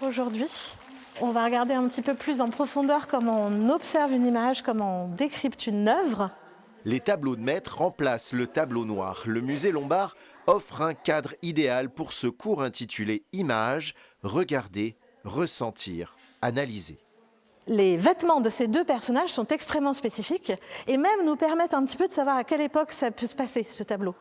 Aujourd'hui, on va regarder un petit peu plus en profondeur comment on observe une image, comment on décrypte une œuvre. Les tableaux de maître remplacent le tableau noir. Le musée Lombard offre un cadre idéal pour ce cours intitulé Images, regarder, ressentir, analyser. Les vêtements de ces deux personnages sont extrêmement spécifiques et même nous permettent un petit peu de savoir à quelle époque ça peut se passer, ce tableau.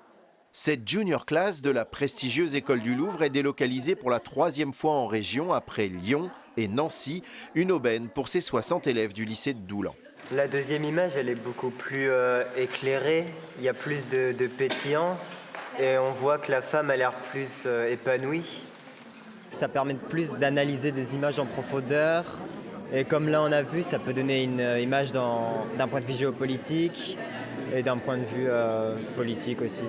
Cette junior class de la prestigieuse école du Louvre est délocalisée pour la 3e fois en région après Lyon et Nancy, une aubaine pour ses 60 élèves du lycée de Doulan. La deuxième image, elle est beaucoup plus éclairée, il y a plus de pétillance et on voit que la femme a l'air plus épanouie. Ça permet plus d'analyser des images en profondeur et comme là on a vu, ça peut donner une image d'un point de vue géopolitique et d'un point de vue politique aussi.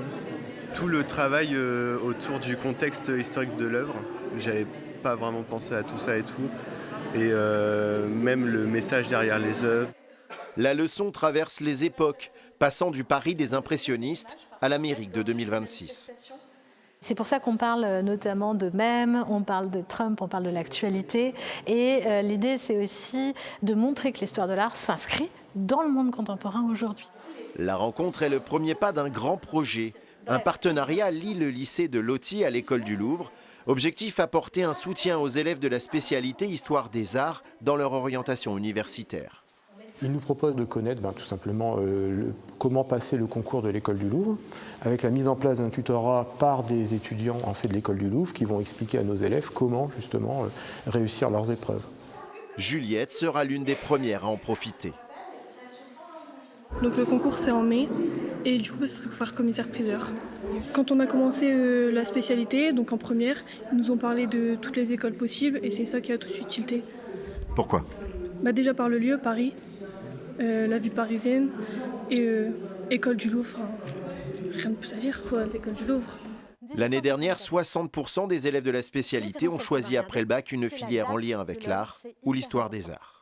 Tout le travail autour du contexte historique de l'œuvre, j'avais pas vraiment pensé à tout ça et tout, et même le message derrière les œuvres. La leçon traverse les époques, passant du Paris des impressionnistes à l'Amérique de 2026. C'est pour ça qu'on parle notamment de mèmes, on parle de Trump, on parle de l'actualité. Et l'idée, c'est aussi de montrer que l'histoire de l'art s'inscrit dans le monde contemporain aujourd'hui. La rencontre est le premier pas d'un grand projet. Un partenariat lie le lycée de Loti à l'école du Louvre. Objectif, apporter un soutien aux élèves de la spécialité Histoire des Arts dans leur orientation universitaire. Il nous propose de connaître tout simplement comment passer le concours de l'école du Louvre, avec la mise en place d'un tutorat par des étudiants de l'école du Louvre qui vont expliquer à nos élèves comment justement réussir leurs épreuves. Juliette sera l'une des premières à en profiter. Donc le concours c'est en mai et du coup ce serait pour faire commissaire-priseur. Quand on a commencé la spécialité, donc en première, ils nous ont parlé de toutes les écoles possibles et c'est ça qui a tout de suite tilté. Pourquoi ? Déjà par le lieu, Paris, la vie parisienne et école du Louvre. Rien de plus à dire quoi, l'école du Louvre. L'année dernière, 60% des élèves de la spécialité ont choisi après le bac une filière en lien avec l'art ou l'histoire des arts.